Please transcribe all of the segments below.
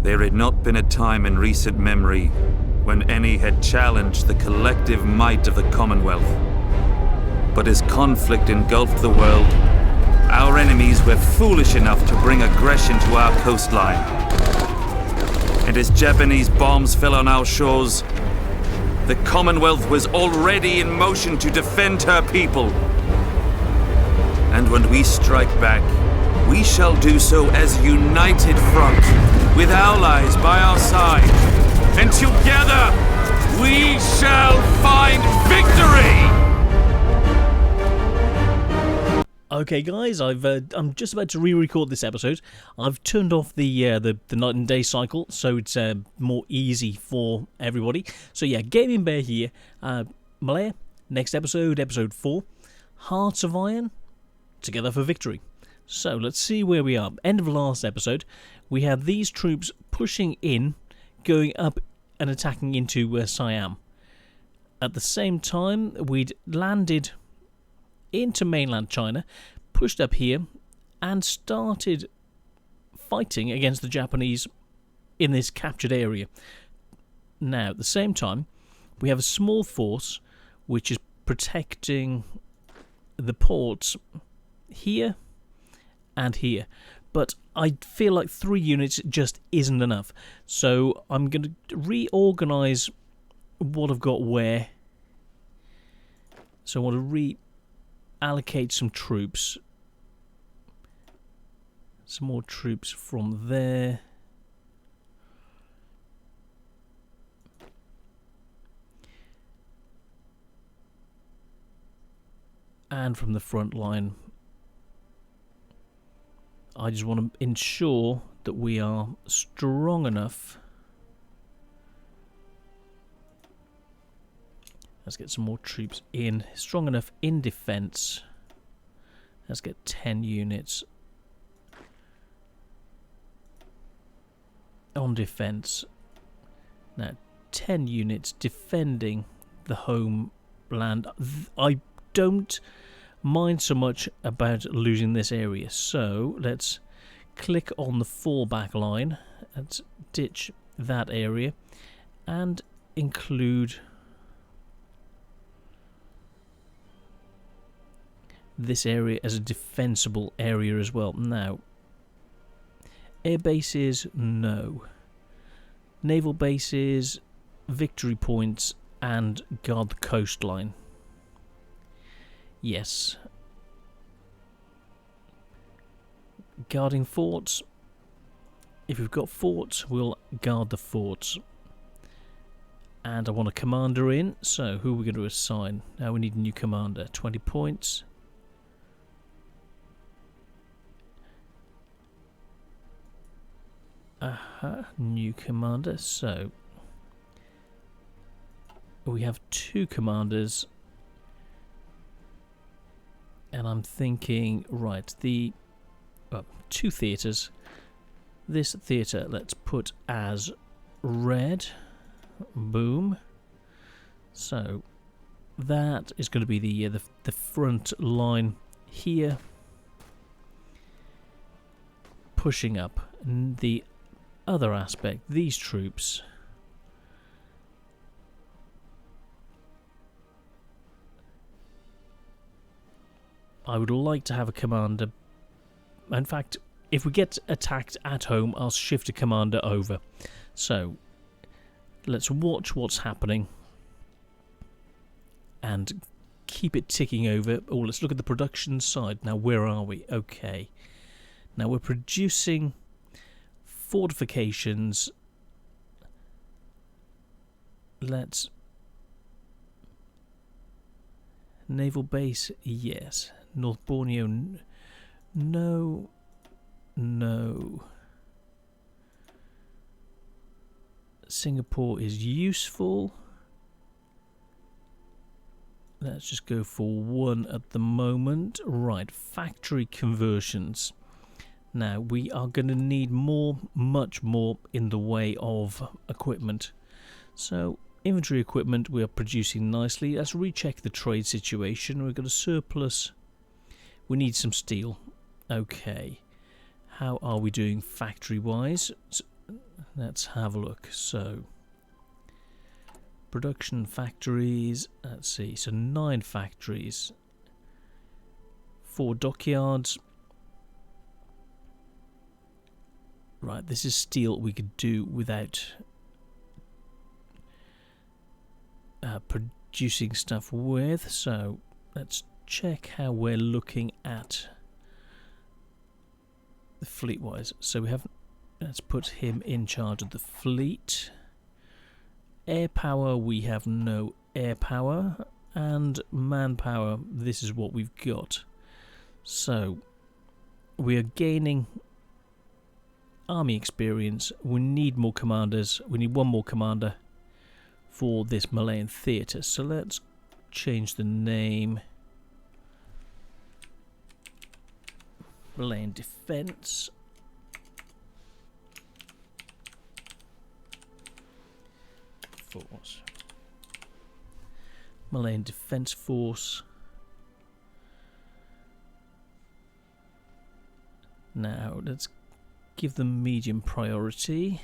There had not been a time in recent memory when any had challenged the collective might of the Commonwealth. But as conflict engulfed the world, our enemies were foolish enough to bring aggression to our coastline. And as Japanese bombs fell on our shores, the Commonwealth was already in motion to defend her people. And when we strike back, we shall do so as a united front, with allies by our side. And together, we shall find victory! Okay, guys, I'm just about to re-record this episode. I've turned off the night and day cycle, so it's more easy for everybody. So yeah, Gaming Bear here. Malaya, next episode, episode 4. Hearts of Iron, together for victory. So let's see where we are. End of last episode, we had these troops pushing in, going up and attacking into Siam. At the same time, we'd landed into mainland China, pushed up here, and started fighting against the Japanese in this captured area. Now, at the same time, we have a small force which is protecting the ports here and here. But I feel like 3 units just isn't enough. So I'm going to reorganise what I've got where. So I want to allocate some troops. Some more troops from there. And from the front line. I just want to ensure that we are strong enough. Let's get some more troops in. Strong enough in defence. Let's get 10 units on defence. Now, 10 units defending the homeland. I don't mind so much about losing this area. So, let's click on the fallback line. Let's ditch that area and include this area as a defensible area as well. Now, air bases, no. Naval bases, victory points, and guard the coastline. Yes. Guarding forts. If we've got forts, we'll guard the forts. And I want a commander in, so who are we going to assign? Now we need a new commander. 20 points. New commander. So we have 2 commanders, and I'm thinking, right, the 2 theatres. This theatre let's put as red. Boom. So that is going to be the front line here, pushing up. The other aspect, these troops, I would like to have a commander. In fact, if we get attacked at home, I'll shift a commander over. So let's watch what's happening and keep it ticking over. Oh, let's look at the production side. Now, where are we? Okay. Now we're producing fortifications. Let's... Naval base, yes. North Borneo, no. No. Singapore is useful. Let's just go for 1 at the moment. Right, factory conversions. Now, we are going to need more, much more in the way of equipment. So, inventory equipment we are producing nicely. Let's recheck the trade situation. We've got a surplus. We need some steel. Okay. How are we doing factory-wise? let's have a look. So, production factories, let's see, so 9 factories, 4 dockyards. Right, this is steel we could do without producing stuff with, so let's check how we're looking at the fleet-wise. So we have, let's put him in charge of the fleet. Air power, we have no air power, and manpower, this is what we've got. So we are gaining army experience. We need more commanders. We need one more commander for this Malayan theatre. So let's change the name. Malayan Defence. Force. Malayan Defence Force. Now let's give them medium priority.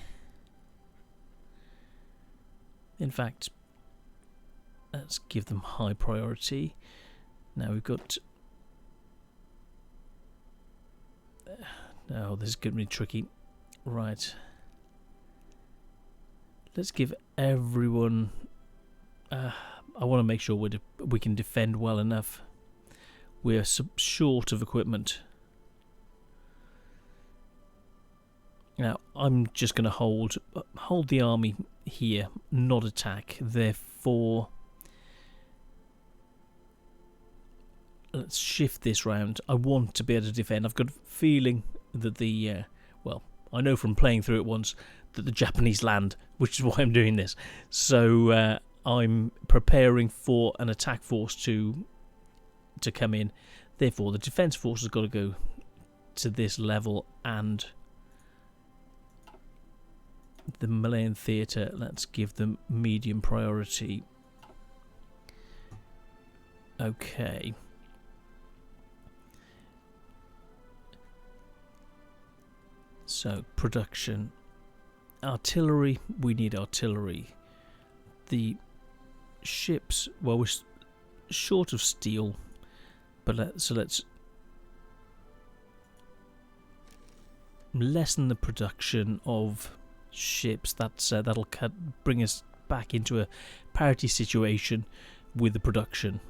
In fact, let's give them high priority. Now we've got... oh, this is going to be tricky. Right. Let's give everyone... I want to make sure we can defend well enough. We're short of equipment. Now, I'm just going to hold the army here, not attack. Therefore, let's shift this round. I want to be able to defend. I've got a feeling that the... well, I know from playing through it once that the Japanese land, which is why I'm doing this. So I'm preparing for an attack force to come in. Therefore, the defence force has got to go to this level, and the Malayan theatre, let's give them medium priority. Okay. So, production. Artillery, we need artillery. The ships, well, we're short of steel, but let's lessen the production of ships. That'll bring us back into a parity situation with the production.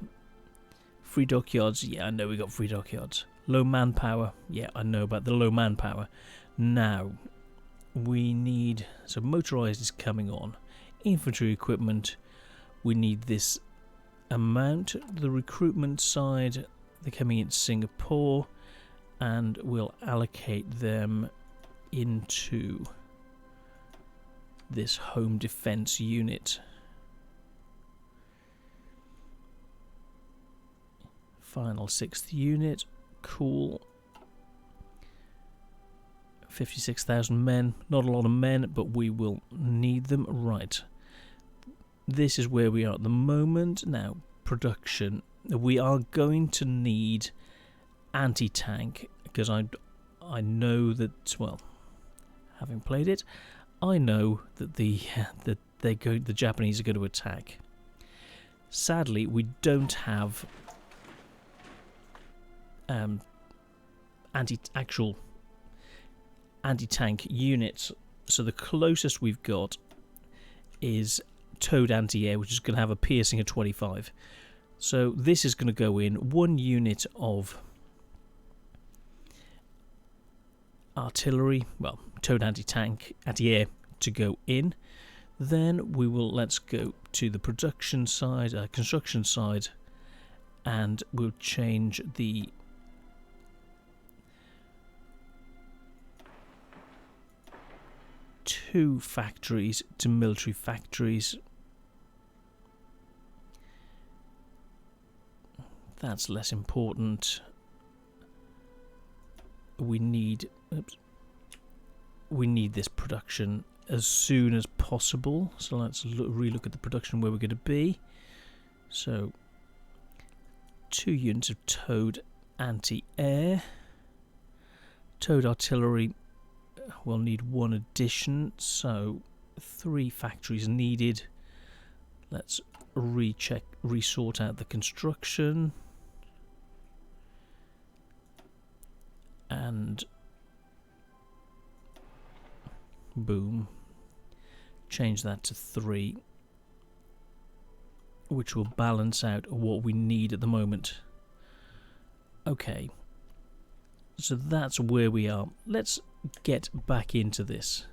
Free dockyards, yeah, I know we got free dockyards. Low manpower, yeah, I know about the low manpower. Now we need, so motorized is coming on. Infantry equipment, we need this amount. The recruitment side, they're coming in Singapore, and we'll allocate them into this home defense unit. Final 6th unit, cool. 56,000 men, not a lot of men, but we will need them. Right, this is where we are at the moment. Now, production, we are going to need anti-tank, because I know that, well, having played it, I know that the Japanese are going to attack. Sadly, we don't have anti-tank units, so the closest we've got is towed anti-air, which is going to have a piercing of 25. So this is going to go in 1 unit of artillery, well, towed anti-tank, anti-air to go in. Then we will, let's go to the production side, construction side, and we'll change the two factories to military factories. That's less important. We need this production as soon as possible. So let's relook at the production where we're going to be. So 2 units of towed anti-air, towed artillery. we'll need 1 addition, so 3 factories needed. Let's resort out the construction. And boom. Change that to 3, which will balance out what we need at the moment. Okay, so that's where we are. Let's get back into this.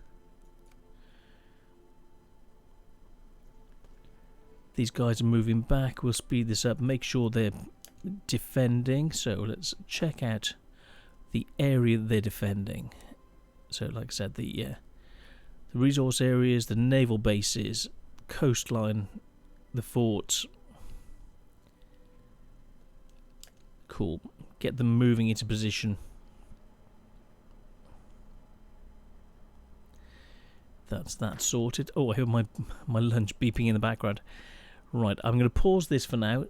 These guys are moving back. We'll speed this up, make sure they're defending. So let's check out the area they're defending. So like I said, the resource areas, the naval bases, coastline, the forts. Cool. Get them moving into position. That's that sorted. Oh, I hear my lunch beeping in the background. Right, I'm going to pause this for now.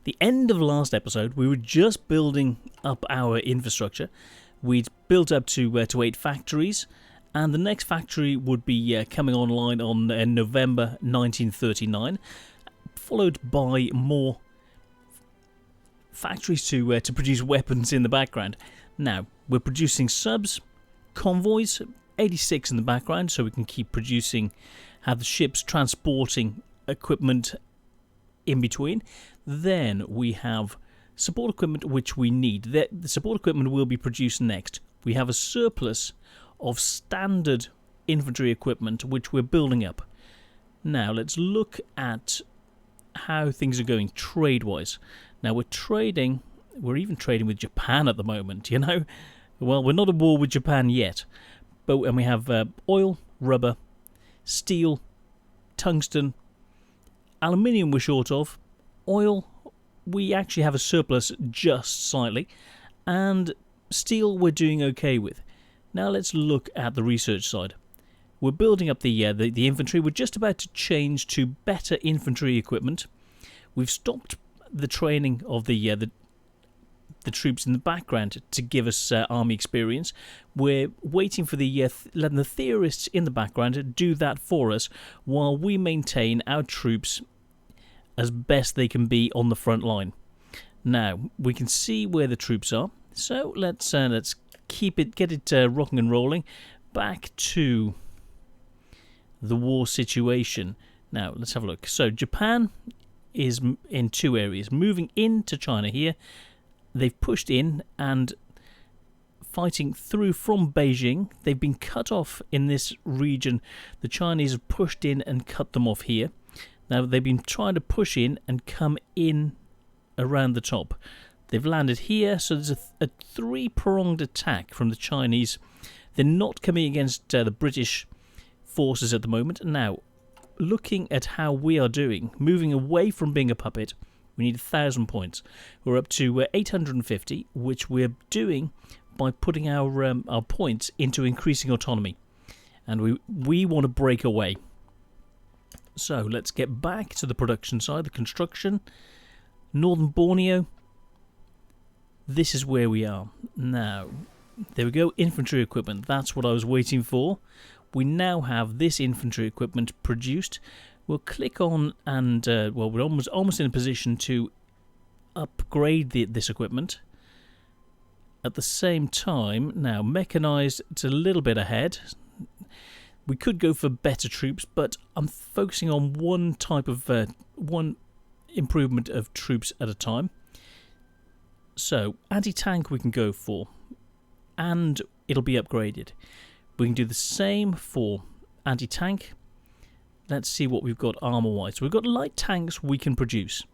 The end of last episode, we were just building up our infrastructure. We'd built up to 8 factories, and the next factory would be coming online on November 1939, followed by more factories to produce weapons in the background. Now, we're producing subs, convoys, 86 in the background, so we can keep producing, have the ships transporting equipment in between. Then we have support equipment which we need. The support equipment will be produced next. We have a surplus of standard infantry equipment which we're building up. Now let's look at how things are going trade-wise. Now we're even trading with Japan at the moment, you know. Well, we're not at war with Japan yet, and we have oil, rubber, steel, tungsten, aluminium we're short of, oil we actually have a surplus just slightly, and steel we're doing okay with. Now let's look at the research side. We're building up the infantry. We're just about to change to better infantry equipment. We've stopped the training of the troops in the background to give us army experience. We're waiting for letting the theorists in the background do that for us while we maintain our troops as best they can be on the front line. Now we can see where the troops are, so let's get it rocking and rolling. Back to the war situation. Now let's have a look. So Japan is in 2 areas, moving into China here. They've pushed in and fighting through from Beijing. They've been cut off in this region. The Chinese have pushed in and cut them off here. Now they've been trying to push in and come in around the top. They've landed here, so there's a 3-pronged attack from the Chinese. They're not coming against the British forces at the moment. Now, looking at how we are doing, moving away from being a puppet, we need 1,000 points. We're up to 850, which we're doing by putting our points into increasing autonomy. And we want to break away. So let's get back to the production side, the construction. Northern Borneo. This is where we are. Now, there we go, infantry equipment. That's what I was waiting for. We now have this infantry equipment produced. We'll click on and, well, we're almost in a position to upgrade this equipment. At the same time, now, mechanised, it's a little bit ahead. We could go for better troops, but I'm focusing on one type of, one improvement of troops at a time. So, anti-tank we can go for, and it'll be upgraded. We can do the same for anti-tank. Let's see what we've got armour-wise. We've got light tanks we can produce.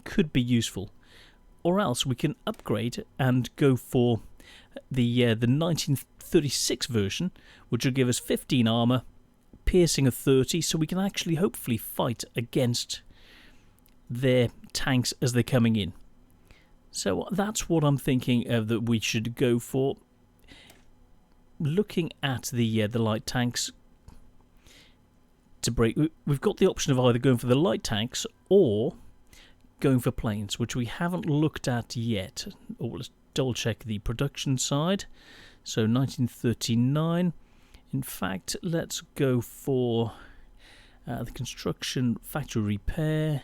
Could be useful. Or else we can upgrade and go for the 1936 version, which will give us 15 armour, piercing of 30, so we can actually hopefully fight against their tanks as they're coming in. So that's what I'm thinking that we should go for. Looking at the light tanks to break, we've got the option of either going for the light tanks or going for planes, which we haven't looked at yet. Let's double check the production side. So 1939, In fact, let's go for the construction, factory repair,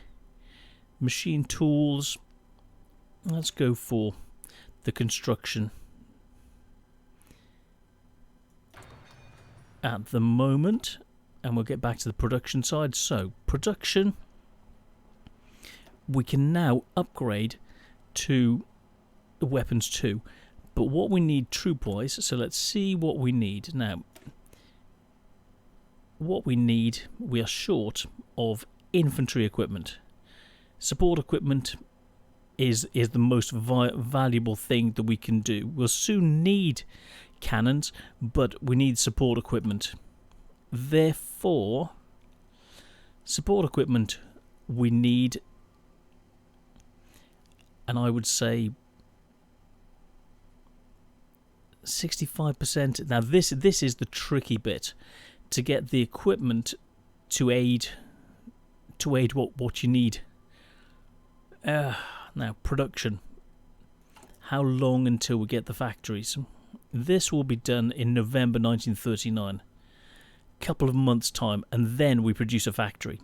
machine tools. Let's go for the construction at the moment, and we'll get back to the production side. So, production, we can now upgrade to weapons 2, but what we need troop-wise, so let's see what we need. Now, what we need, we are short of infantry equipment. Support equipment is the most valuable thing that we can do. We'll soon need cannons, but we need support equipment. Therefore, support equipment we need, and I would say 65%. Now this is the tricky bit, to get the equipment to aid what you need. Now, production. How long until we get the factories? This will be done in November 1939. Couple of months' time, and then we produce a factory.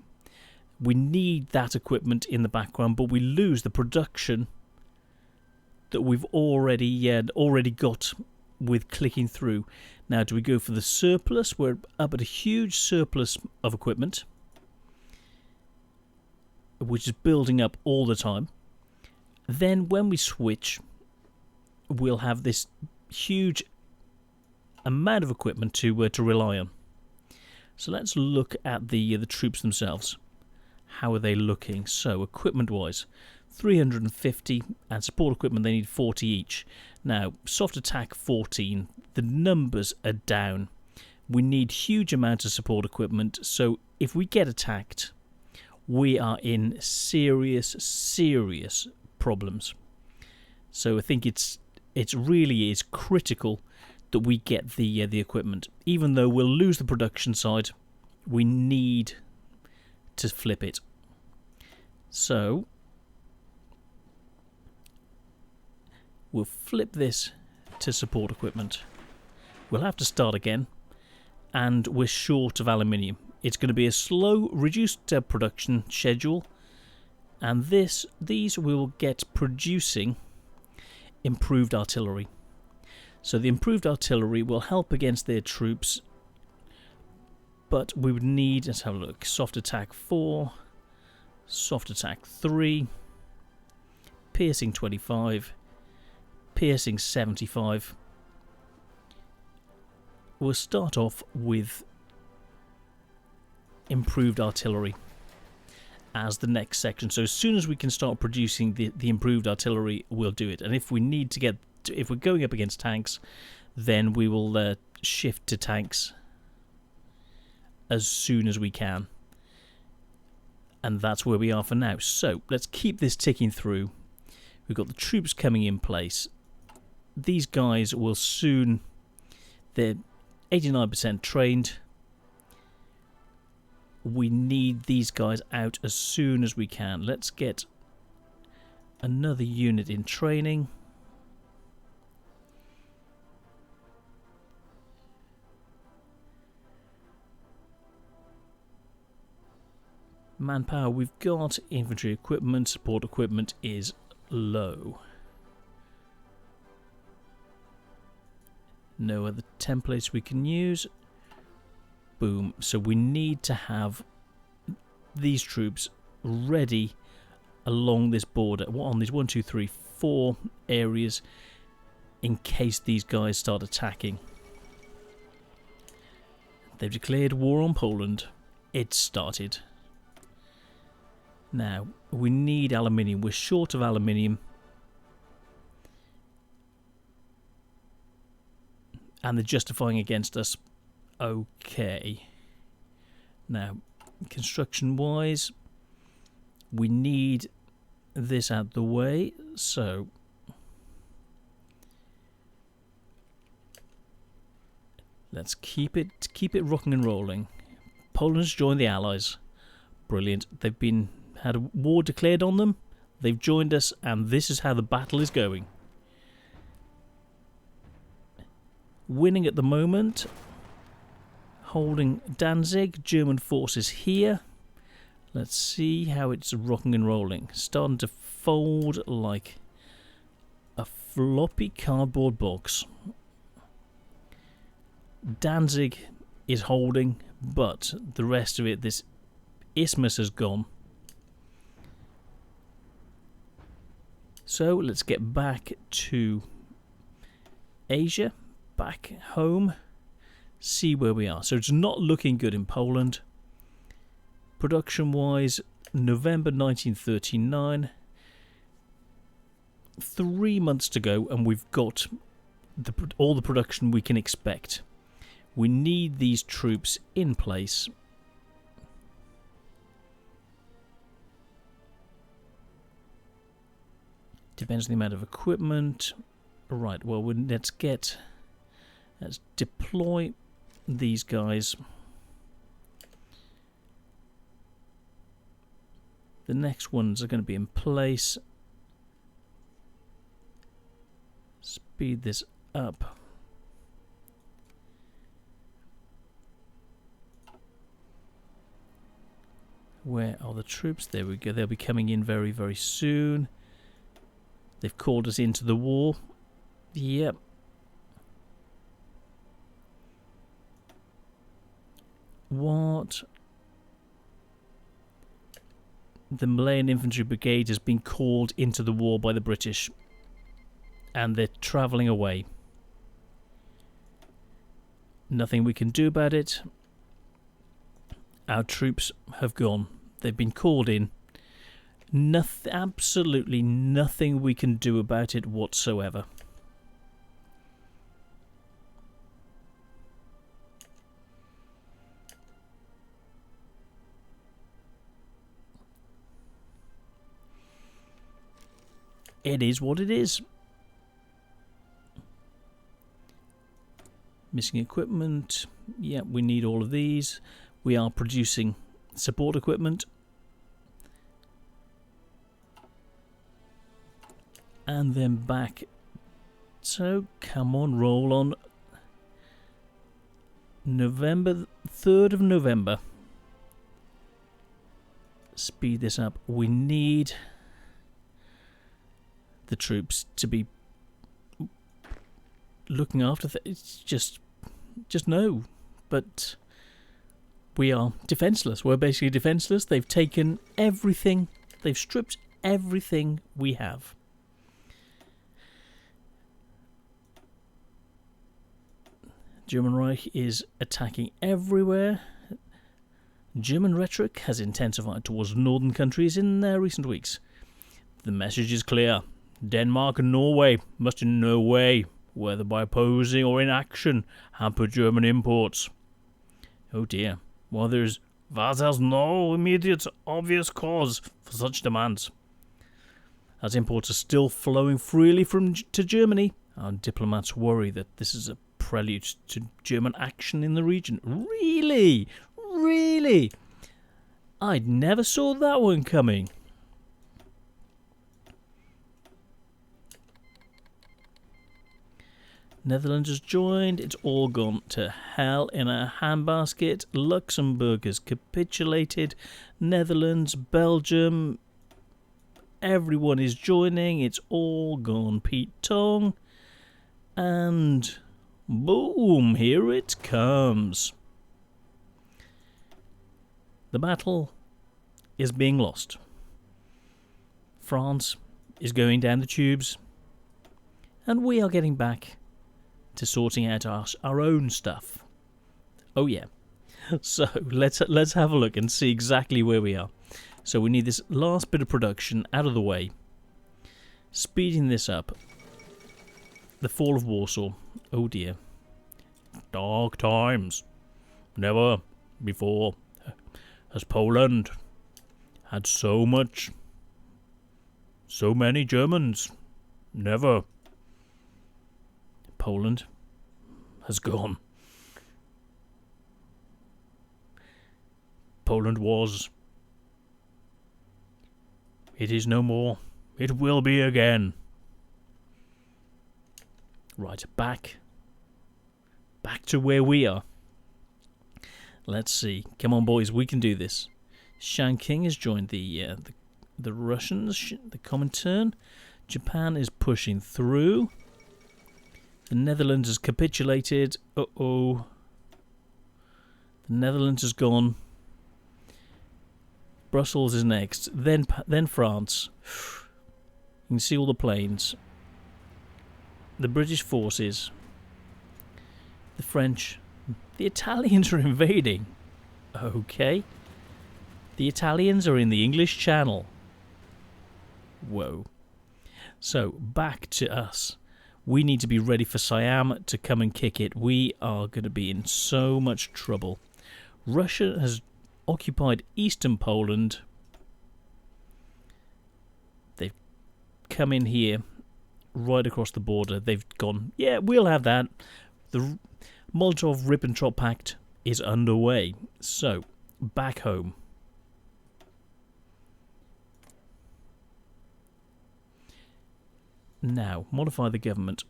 We need that equipment in the background, but we lose the production that we've already got with clicking through. Now, do we go for the surplus? We're up at a huge surplus of equipment, which is building up all the time. Then when we switch, we'll have this huge amount of equipment to rely on. So let's look at the troops themselves. How are they looking? So equipment-wise, 350, and support equipment they need 40 each. Now, soft attack 14. The numbers are down. We need huge amounts of support equipment. So if we get attacked, we are in serious problems. So I think it really is critical that we get the equipment. Even though we'll lose the production side, we need to flip it. So we'll flip this to support equipment. We'll have to start again, and we're short of aluminium. It's going to be a slow, reduced production schedule, and these we will get producing improved artillery. So the improved artillery will help against their troops, but we would need, let's have a look, soft attack 4, soft attack 3, piercing 25, piercing 75. We'll start off with improved artillery as the next section. So as soon as we can start producing the improved artillery, we'll do it. And if we need to if we're going up against tanks, then we will shift to tanks as soon as we can. And that's where we are for now. So let's keep this ticking through. We've got the troops coming in place. These guys will soon, they're 89% trained. We need these guys out as soon as we can. Let's get another unit in training. Manpower, we've got infantry equipment, support equipment is low. No other templates we can use. Boom. So we need to have these troops ready along this border, on these 1, 2, 3, 4 areas, in case these guys start attacking. They've declared war on Poland. It's started. Now, we need aluminium. We're short of aluminium. And they're justifying against us. Okay. Now, construction-wise, we need this out the way. So, let's keep it rocking and rolling. Poland's joined the Allies. Brilliant. They've had a war declared on them. They've joined us, and this is how the battle is going. Winning at the moment. holding Danzig. German forces here. Let's see how it's rocking and rolling. Starting to fold like a floppy cardboard box. Danzig is holding, but the rest of it, this isthmus has gone. So let's get back to Asia, back home, see where we are. So it's not looking good in Poland. Production-wise, November 1939. 3 months to go, and we've got all the production we can expect. We need these troops in place. Depends on the amount of equipment. Right, well, let's deploy these guys. The next ones are going to be in place. Speed this up. Where are the troops? There we go. They'll be coming in very, very soon. They've called us into the war. Yep. What? The Malayan Infantry Brigade has been called into the war by the British. And they're travelling away. Nothing we can do about it. Our troops have gone. They've been called in. Absolutely nothing we can do about it whatsoever. It is what it is. Missing equipment. Yeah, we need all of these. We are producing support equipment. And then back. So, come on, roll on. November, 3rd of November. Speed this up. We need the troops to be looking after it's just no. But we are defenseless. We're basically defenseless. They've taken everything. They've stripped everything we have. German Reich is attacking everywhere. German rhetoric has intensified towards northern countries in recent weeks. The message is clear. Denmark and Norway must in no way, whether by opposing or inaction, hamper German imports. Oh dear. Well, there's no immediate obvious cause for such demands. As imports are still flowing freely to Germany, our diplomats worry that this is a prelude to German action in the region. Really? Really? I never saw that one coming. Netherlands has joined. It's all gone to hell in a handbasket. Luxembourg has capitulated. Netherlands, Belgium, everyone is joining. It's all gone Pete Tong. And boom, here it comes. The battle is being lost. France is going down the tubes. And we are getting back to sorting out our own stuff. Oh yeah. So let's have a look and see exactly where we are. So we need this last bit of production out of the way. Speeding this up. The fall of Warsaw. Oh dear. Dark times. Never before has Poland had so many Germans. Never. Poland has gone. Poland was. It is no more. It will be again. Right, back to where we are. Let's see. Come on, boys, we can do this. Shanking has joined the Russians. The Comintern. Japan is pushing through. The Netherlands has capitulated. Uh-oh. The Netherlands has gone. Brussels is next. Then France. You can see all the planes. The British forces. The French. The Italians are invading. Okay. The Italians are in the English Channel. Whoa. So, back to us. We need to be ready for Siam to come and kick it. We are going to be in so much trouble. Russia has occupied eastern Poland. They've come in here, right across the border. They've gone, yeah, we'll have that. The Molotov-Ribbentrop Pact is underway. So, back home. Now, modify the government.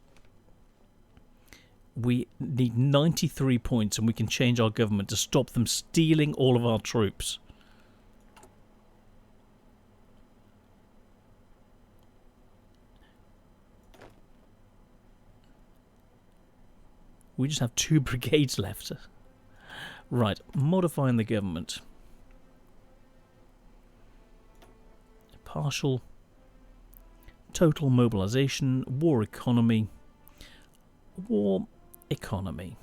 We need 93 points and we can change our government to stop them stealing all of our troops. We just have 2 brigades left. Right, modifying the government. Partial. Total mobilization. War economy. War economy.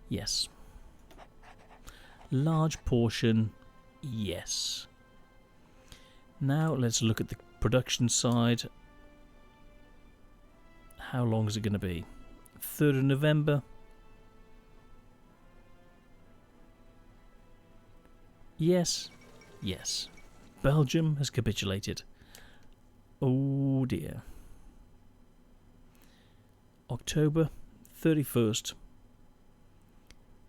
Yes. Large portion. Yes. Now let's look at the production side. How long is it going to be? 3rd of November. Yes. Yes. Belgium has capitulated. Oh dear. October 31st.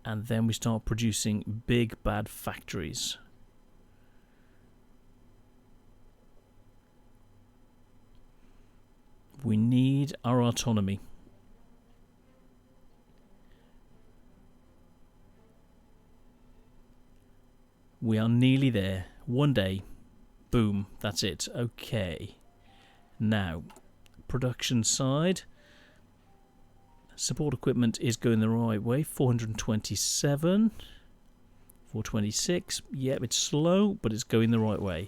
And then we start producing big bad factories. We need our autonomy. We are nearly there. One day. Boom. That's it. Okay. Now, production side. Support equipment is going the right way. 427. 426. Yep, it's slow, but it's going the right way.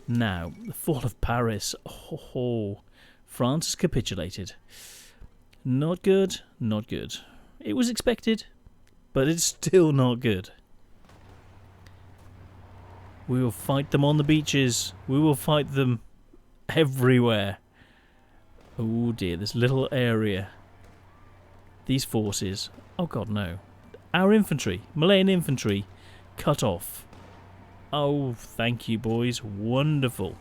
Now, the fall of Paris. Oh, France has capitulated. Not good. Not good. It was expected, but it's still not good. We will fight them on the beaches. We will fight them everywhere. Oh dear, this little area. These forces. Oh god, no. Our infantry, Malayan infantry, cut off. Oh, thank you, boys. Wonderful.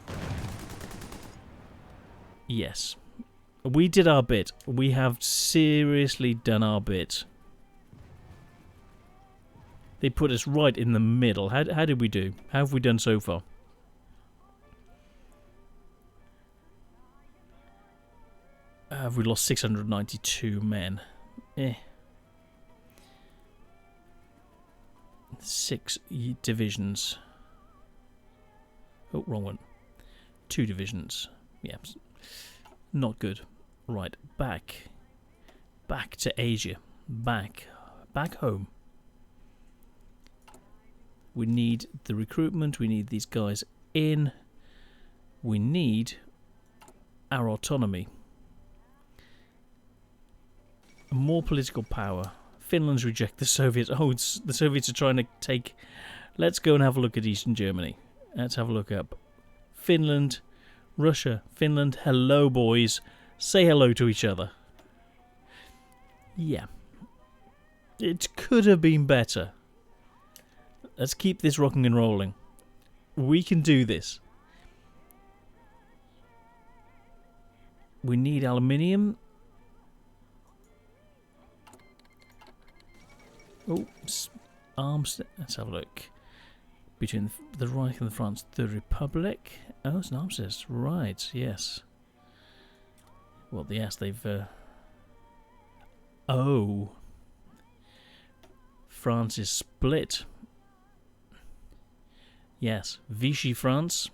Yes. We did our bit. We have seriously done our bit. They put us right in the middle. How did we do? How have we done so far? Have we lost 692 men? 6 divisions. Oh, wrong one. 2 divisions. Yeah, not good. Right, back to Asia. Back home. We need the recruitment. We need these guys in. We need our autonomy. More political power. Finland's reject the Soviets. Oh, the Soviets are trying to take... Let's go and have a look at Eastern Germany. Let's have a look up. Finland, Russia, Finland. Hello, boys. Say hello to each other. Yeah. It could have been better. Let's keep this rocking and rolling. We can do this. We need aluminium. Oh, arms. Let's have a look. Between the Reich and the France, the Republic. Oh, it's an arms test. Right, yes. Well, yes, they've... Oh. France is split. Yes, Vichy France.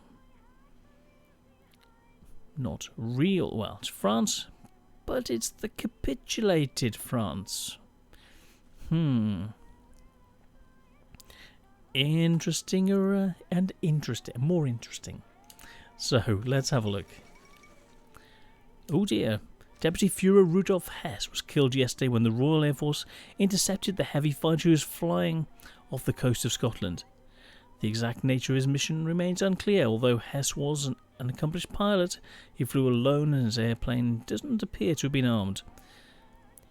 Not real. Well, it's France, but it's the capitulated France. Interesting and interesting. More interesting. So, let's have a look. Oh dear. Deputy Führer Rudolf Hess was killed yesterday when the Royal Air Force intercepted the heavy fighter who was flying off the coast of Scotland. The exact nature of his mission remains unclear, although Hess was an accomplished pilot. He flew alone and his airplane doesn't appear to have been armed.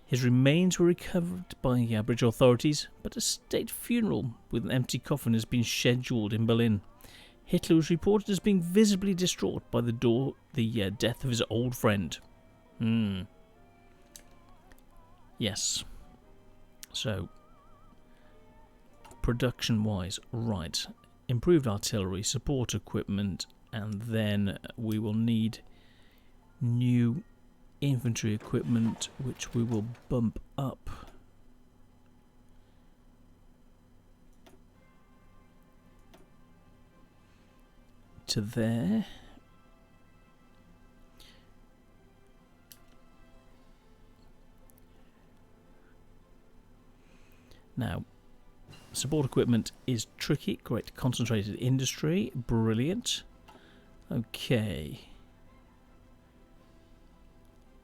His remains were recovered by British authorities, but a state funeral with an empty coffin has been scheduled in Berlin. Hitler was reported as being visibly distraught by the death of his old friend. Yes. So, production-wise, right. Improved artillery, support equipment, and then we will need new infantry equipment, which we will bump up. To there. Now, support equipment is tricky. Great concentrated industry. Brilliant. Okay.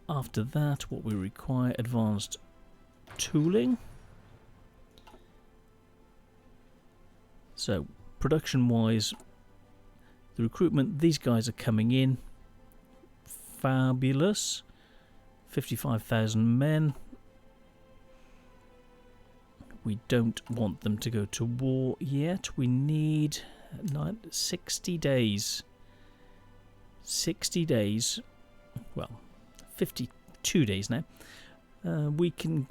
After that, what we require, advanced tooling. So, production-wise, the recruitment, these guys are coming in. Fabulous. 55,000 men. We don't want them to go to war yet. We need 60 days. 60 days. Well, 52 days now. We can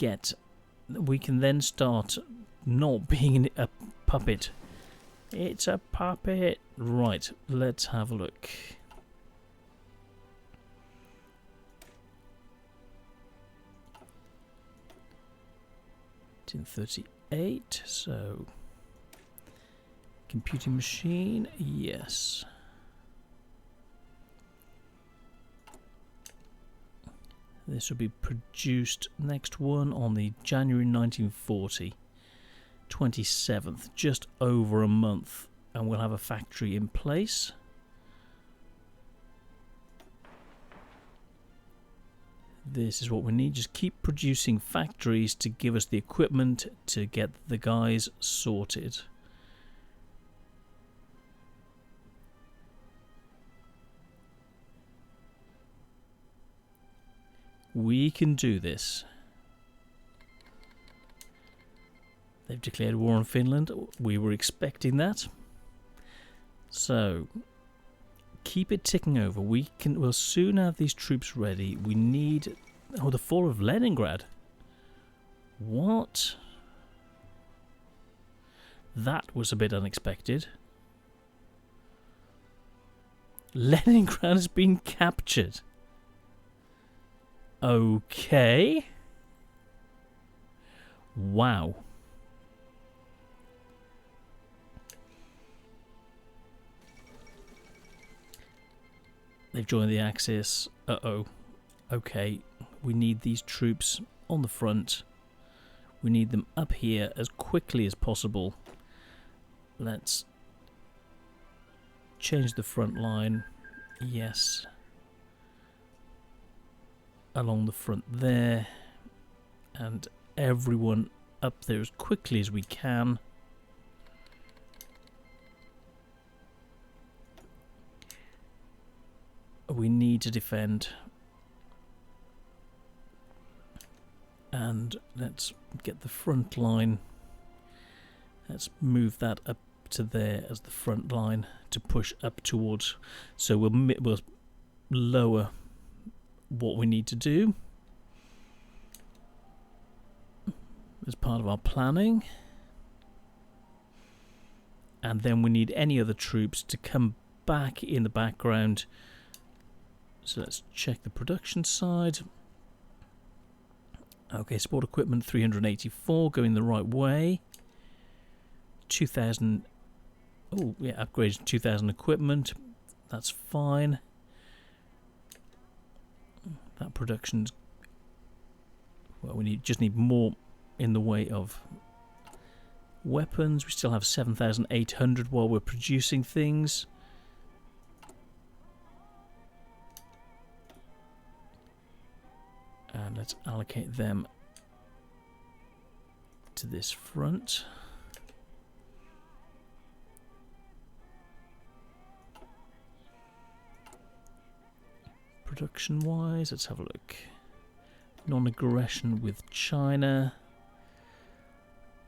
then start not being a puppet. It's a puppet. Right, let's have a look. 1938, so computing machine, yes. This will be produced, next one, on the January 1940, 27th, just over a month, and we'll have a factory in place. This is what we need. Just keep producing factories to give us the equipment to get the guys sorted. We can do this. They've declared war on Finland. We were expecting that. So keep it ticking over. We'll soon have these troops ready. We need... Oh, the fall of Leningrad. What? That was a bit unexpected. Leningrad has been captured. Okay. Wow. They've joined the Axis. Uh-oh. Okay. We need these troops on the front. We need them up here as quickly as possible. Let's change the front line. Yes. Along the front there. And everyone up there as quickly as we can. We need to defend. And let's get the front line. Let's move that up to there as the front line to push up towards. So we'll lower what we need to do as part of our planning. And then we need any other troops to come back in the background. So let's check the production side. Okay, support equipment 384, going the right way. 2,000. Oh, yeah, upgrades 2,000 equipment. That's fine. That production's... Well, we just need more in the way of weapons. We still have 7,800 while we're producing things. And let's allocate them to this front. Production wise, let's have a look. Non-aggression with China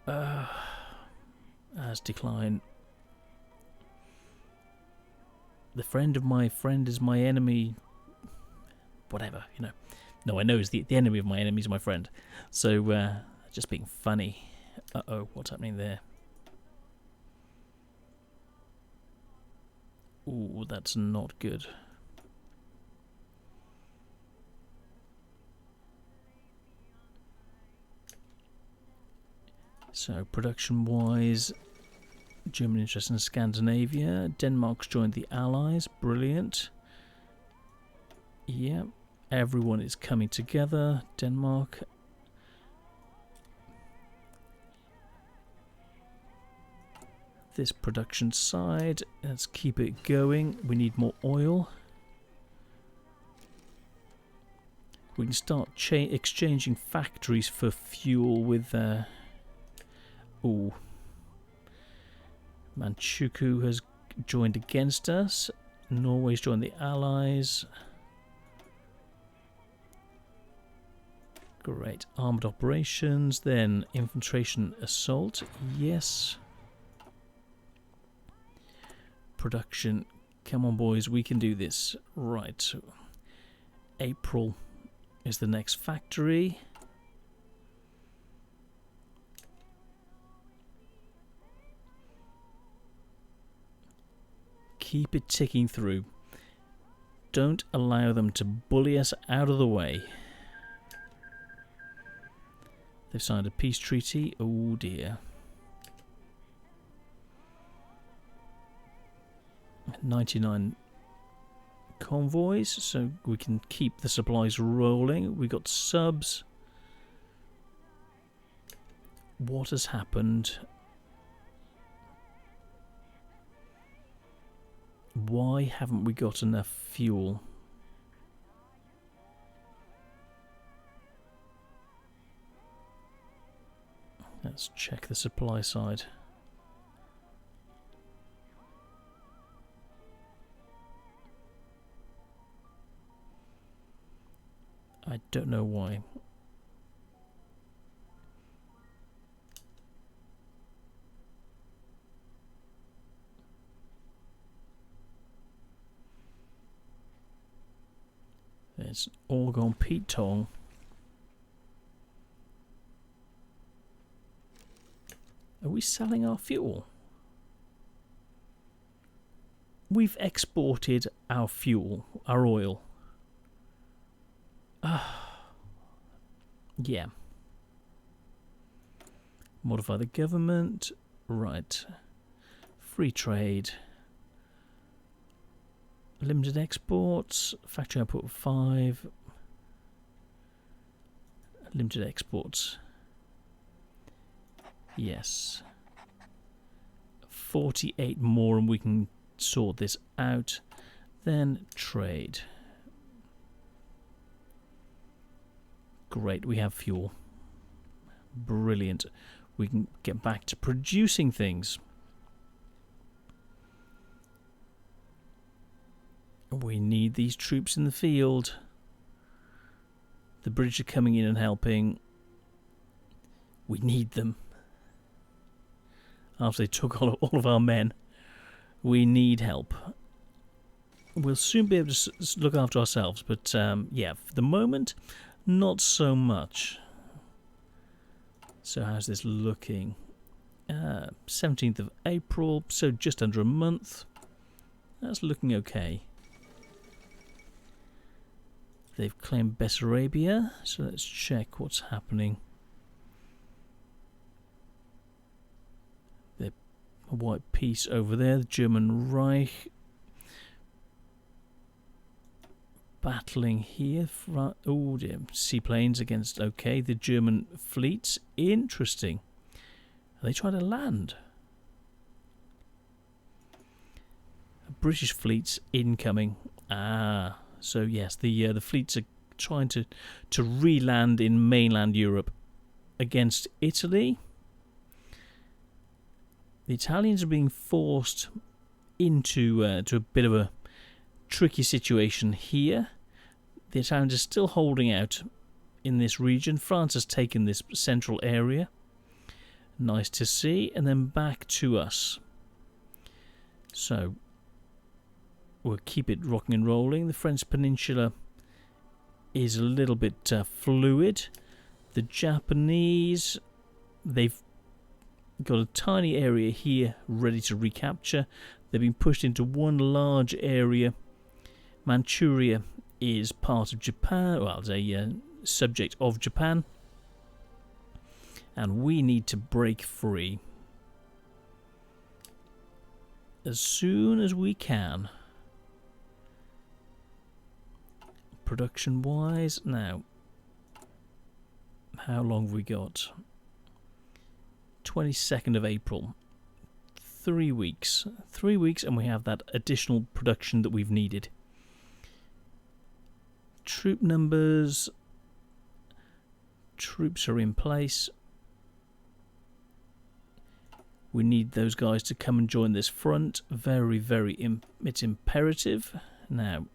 has declined. The friend of my friend is my enemy. Whatever, you know. No, I know is the enemy of my enemy is my friend. So, just being funny. Uh-oh, what's happening there? Ooh, that's not good. So, production-wise, German interest in Scandinavia. Denmark's joined the Allies. Brilliant. Yep. Everyone is coming together. Denmark. This production side, let's keep it going. We need more oil. We can start exchanging factories for fuel with... Ooh. Manchukuo has joined against us. Norway's joined the Allies. Great. Armoured operations, then infiltration assault. Yes. Production. Come on, boys, we can do this. Right. So April is the next factory. Keep it ticking through. Don't allow them to bully us out of the way. They've signed a peace treaty. Oh dear. 99 convoys, so we can keep the supplies rolling. We got subs. What has happened? Why haven't we got enough fuel? Let's check the supply side. I don't know why. It's all gone Pete Tong. Are we selling our fuel? We've exported our fuel, our oil. Yeah. Modify the government. Right. Free trade. Limited exports. Factory output 5. Limited exports. Yes. 48 more and we can sort this out. Then trade. Great, we have fuel. Brilliant. We can get back to producing things. We need these troops in the field. The British are coming in and helping. We need them. After they took all of our men, we need help. We'll soon be able to look after ourselves, but yeah, for the moment, not so much. So how's this looking? 17th of April, so just under a month. That's looking okay. They've claimed Bessarabia, so let's check what's happening. They're a white piece over there. The German Reich battling here. Oh dear, seaplanes against, okay, the German fleets. Interesting. Are they trying to land? British fleets incoming. Ah, so yes, the fleets are trying to re-land in mainland Europe against Italy. The Italians are being forced into to a bit of a tricky situation here. The Italians are still holding out in this region. France has taken this central area. Nice to see. And then back to us. So we'll keep it rocking and rolling. The French peninsula is a little bit fluid. The Japanese, they've got a tiny area here ready to recapture. They've been pushed into one large area. Manchuria is part of Japan, well, it's a subject of Japan, and we need to break free as soon as we can. Production wise, now how long have we got? 22nd of April. 3 weeks. 3 weeks and we have that additional production that we've needed. Troop numbers. Troops are in place. We need those guys to come and join this front. Very, it's imperative. Now,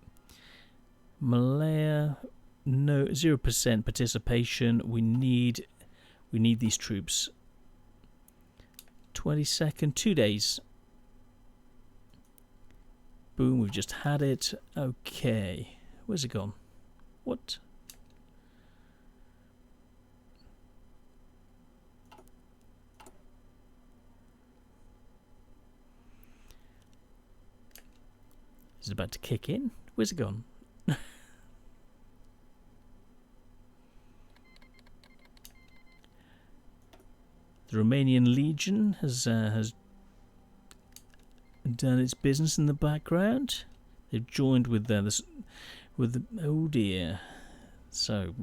Malaya, no 0% participation. We need these troops. 22nd, 2 days. Boom, we've just had it. Okay, where's it gone? What? Is it about to kick in? Where's it gone? The Romanian Legion has done its business in the background. They've joined with oh dear. So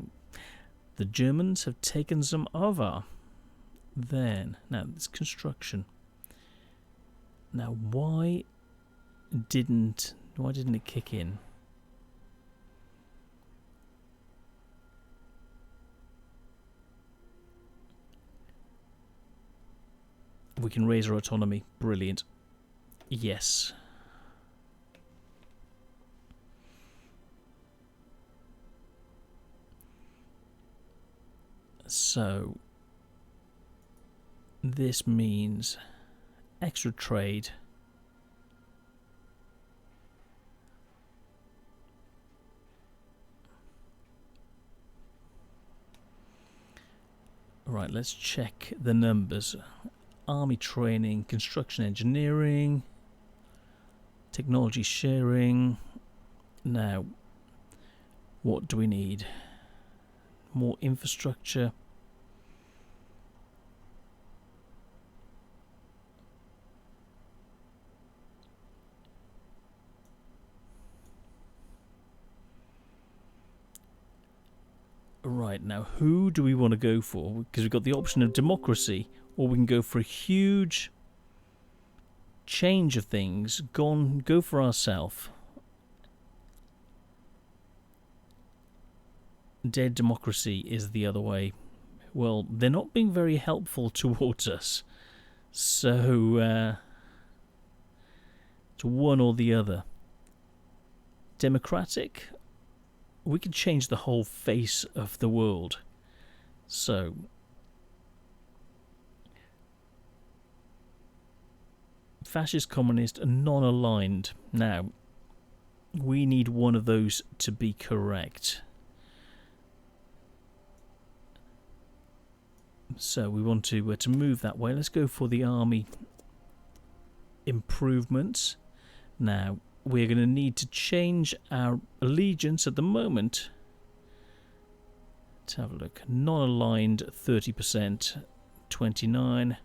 the Germans have taken some over. Then now it's construction. Now why didn't it kick in? We can raise our autonomy. Brilliant. Yes. So this means extra trade. Right, let's check the numbers. Army training, construction engineering, technology sharing. Now, what do we need? More infrastructure. Right, now who do we want to go for? Because we've got the option of democracy, or we can go for a huge change of things. Go for ourselves. Dead democracy is the other way. Well, they're not being very helpful towards us. So, it's one or the other. Democratic, we could change the whole face of the world. So, fascist, communist, and non-aligned. Now, we need one of those to be correct. So we want to move that way. Let's go for the army improvements. Now, we're going to need to change our allegiance at the moment. Let's have a look. Non-aligned 30%, 29,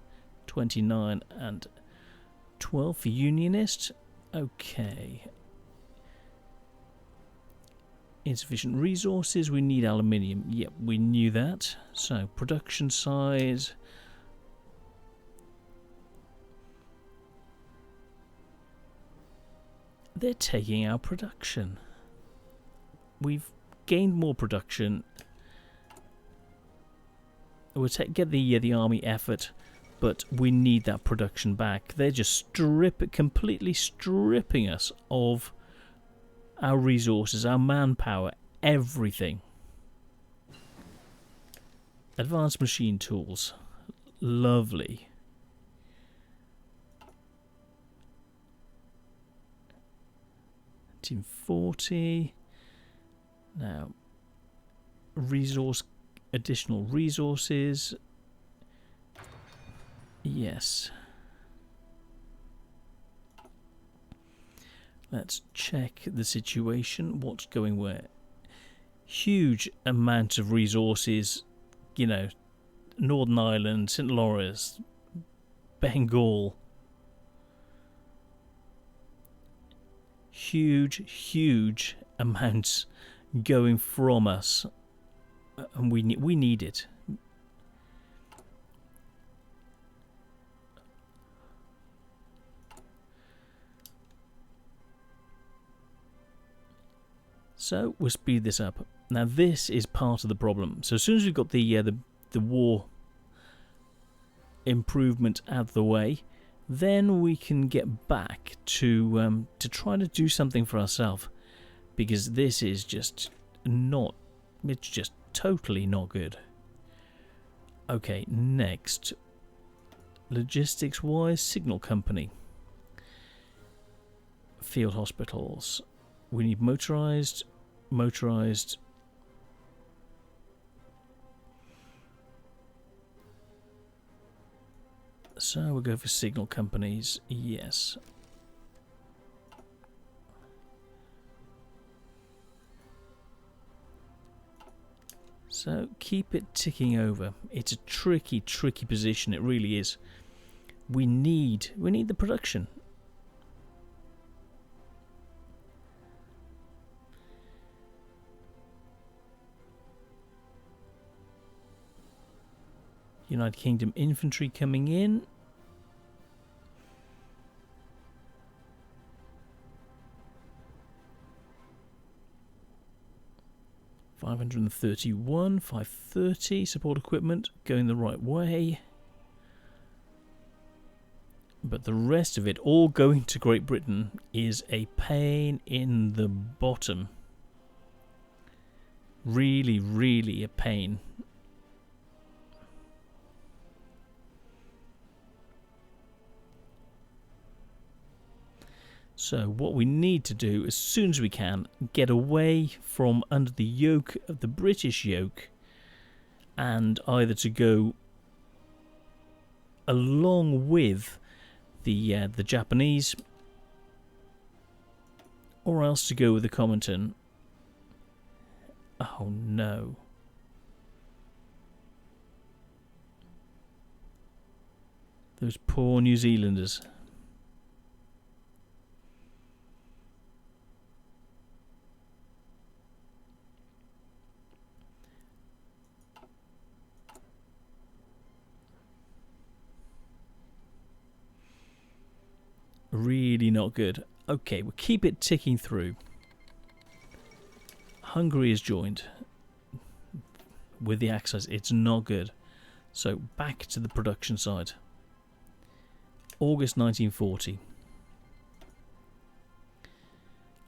29, and 12 for Unionist. Okay. Insufficient resources. We need aluminium. Yep, we knew that. So, production size. They're taking our production. We've gained more production. We'll get the army effort, but we need that production back. They're just completely stripping us of our resources, our manpower, everything. Advanced machine tools. Lovely. Team 40. Now, additional resources. Yes. Let's check the situation. What's going where? Huge amount of resources. You know, Northern Ireland, St. Lawrence, Bengal. Huge amounts going from us, and we need it. So we'll speed this up. Now this is part of the problem. So as soon as we've got the war improvement out of the way, then we can get back to try to do something for ourselves, because this is just not. It's just totally not good. Okay, next, logistics-wise, signal company, field hospitals. We need motorized. So we'll go for signal companies, yes. So keep it ticking over. It's a tricky position, it really is. We need the production. United Kingdom infantry coming in. $531, 530 support equipment going the right way. But the rest of it all going to Great Britain is a pain in the bottom. Really a pain. So what we need to do as soon as we can, get away from under the yoke of the British yoke, and either to go along with the Japanese, or else to go with the Comintern. Oh no. Those poor New Zealanders. Really not good. Okay, we'll keep it ticking through. Hungary is joined with the Axis. It's not good. So back to the production side. August 1940.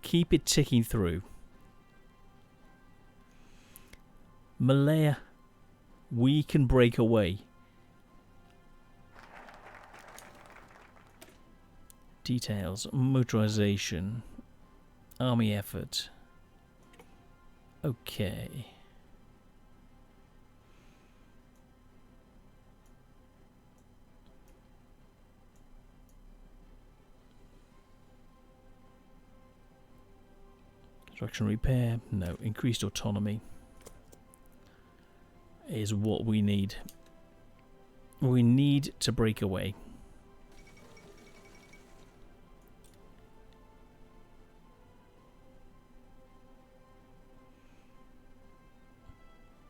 Keep it ticking through. Malaya, we can break away. Details, motorization, army effort. Okay. Construction repair, no. Increased autonomy is what we need. We need to break away.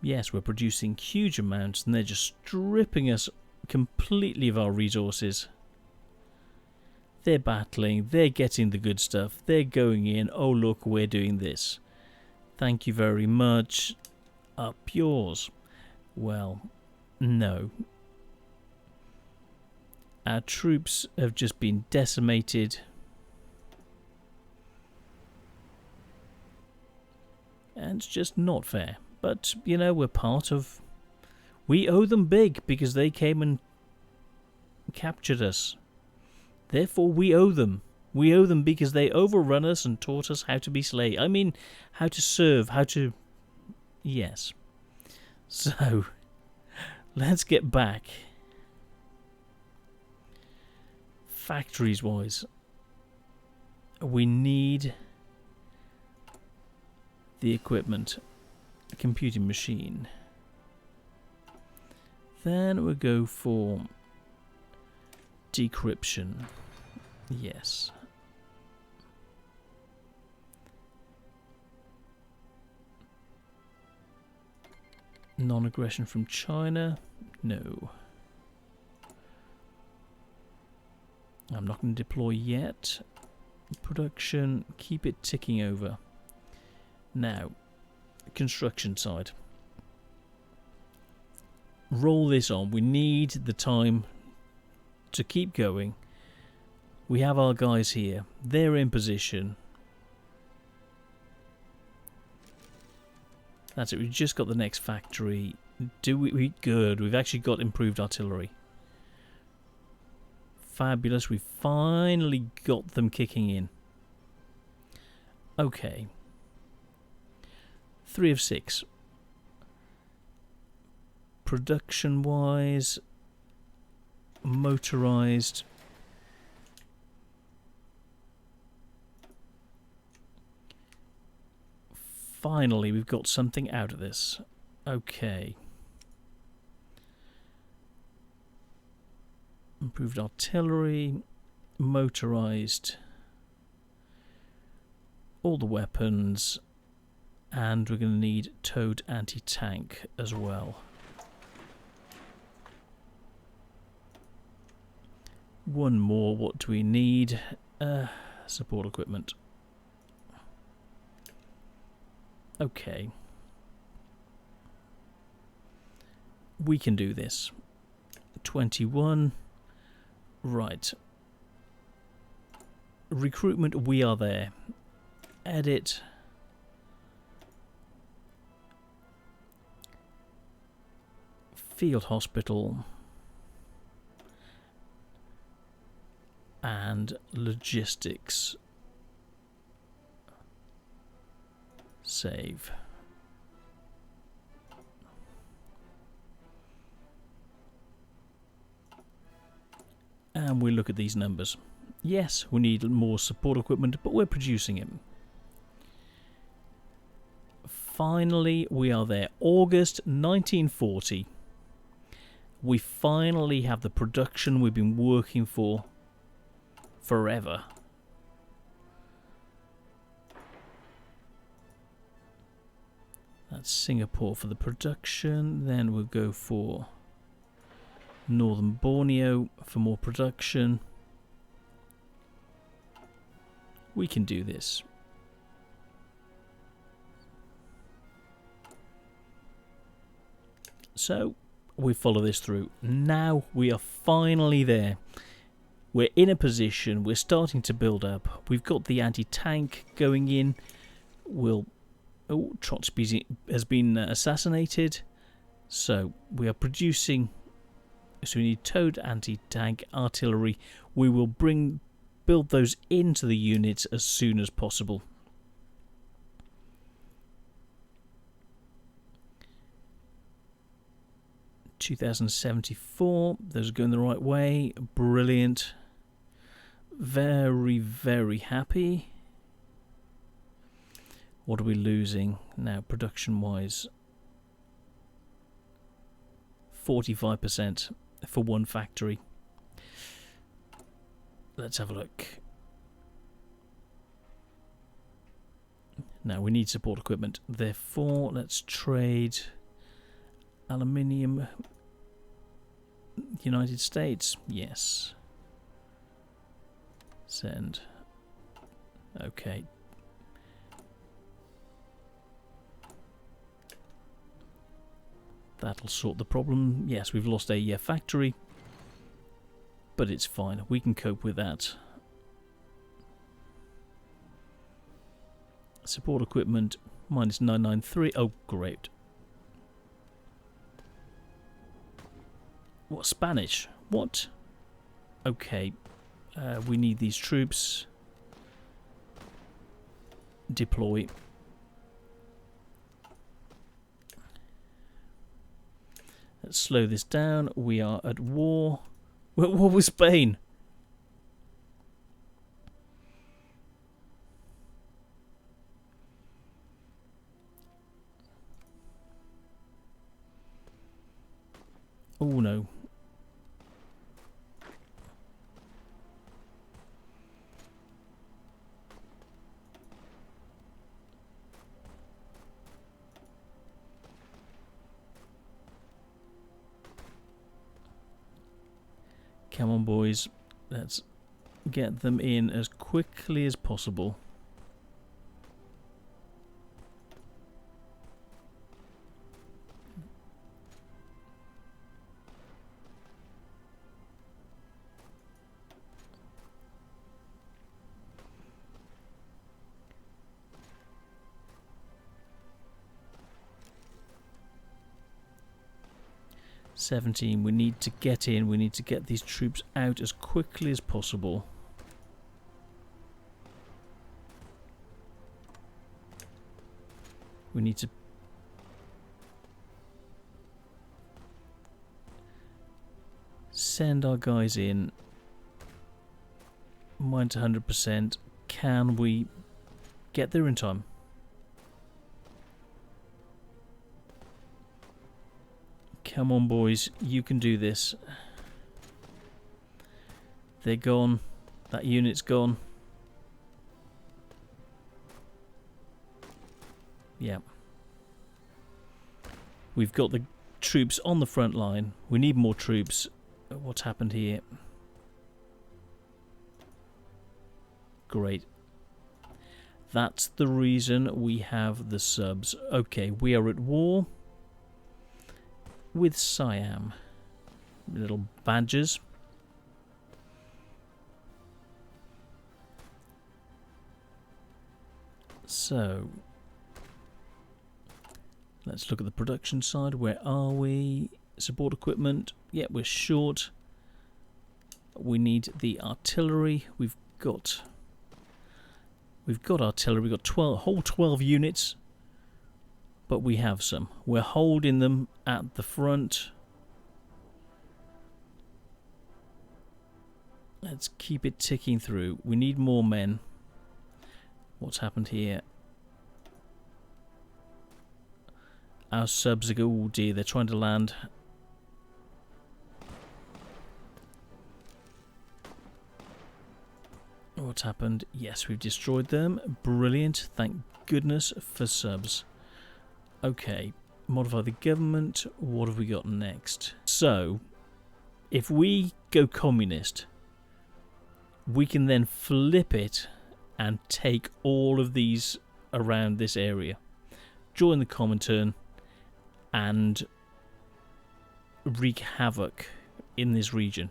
Yes, we're producing huge amounts and they're just stripping us completely of our resources. They're battling, they're getting the good stuff, they're going in, oh look, we're doing this. Thank you very much. Up yours. Well, no. Our troops have just been decimated. And it's just not fair. But, you know, we're part of... We owe them big because they came and captured us. Therefore, we owe them. We owe them because they overrun us and taught us how to be slaves. I mean, how to serve, how to... Yes. So, let's get back. Factories-wise, we need the equipment. A computing machine. Then we'll go for decryption. Yes. Non-aggression from China? No. I'm not going to deploy yet. Production, keep it ticking over. Now, construction side. Roll this on. We need the time to keep going. We have our guys here. They're in position. That's it. We've just got the next factory. Good. We've actually got improved artillery. Fabulous. We finally got them kicking in. Okay. 3 of 6. Production-wise, motorized. Finally, we've got something out of this. Okay. Improved artillery, motorized, all the weapons, and we're going to need towed anti-tank as well. One more. What do we need? Support equipment. Okay. We can do this. 21. Right. Recruitment, we are there. Edit. Field hospital. And logistics. Save. And we look at these numbers. Yes, we need more support equipment, but we're producing it. Finally, we are there. August 1940. We finally have the production we've been working for forever. That's Singapore for the production. Then we'll go for Northern Borneo for more production. We can do this. So we follow this through. Now we are finally there. We're in a position. We're starting to build up. We've got the anti-tank going in. Trotsky has been assassinated. So we are producing. So we need towed anti-tank artillery. We will build those into the units as soon as possible. $2,074. Those are going the right way. Brilliant. Very, very happy. What are we losing now, production-wise? 45% for one factory. Let's have a look. Now we need support equipment. Therefore, let's trade Aluminium. United States. Yes. Send. Okay. That'll sort the problem. Yes, we've lost a factory, but it's fine. We can cope with that. Support equipment, minus 993. Oh, great. What, Spanish? What? Okay. We need these troops. Deploy. Let's slow this down. We are at war. We're at war with Spain. Oh no. Come on, boys. Let's get them in as quickly as possible. "17, we need to get in, we need to get these troops out as quickly as possible. We need to send our guys in. Mine's 100%. Can we get there in time? Come on, boys. You can do this. They're gone. That unit's gone. Yeah. We've got the troops on the front line. We need more troops. What's happened here? Great. That's the reason we have the subs. Okay, we are at war with Siam. Little badgers. So, let's look at the production side. Where are we? Support equipment. Yeah, we're short. We need the artillery. We've got artillery. We've got whole 12 units. But we have some. We're holding them at the front. Let's keep it ticking through. We need more men. What's happened here? Our subs are... oh dear, they're trying to land. What's happened? Yes, we've destroyed them. Brilliant. Thank goodness for subs. Okay, modify the government. What have we got next? So, if we go communist, we can then flip it and take all of these around this area. Join the Comintern and wreak havoc in this region.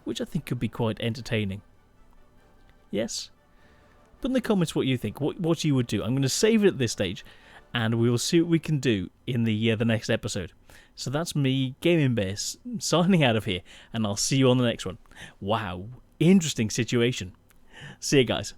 Which I think could be quite entertaining. Yes? Put in the comments what you think, what you would do. I'm going to save it at this stage. And we will see what we can do in the next episode. So that's me, Gaming Bear, signing out of here. And I'll see you on the next one. Wow, interesting situation. See you guys.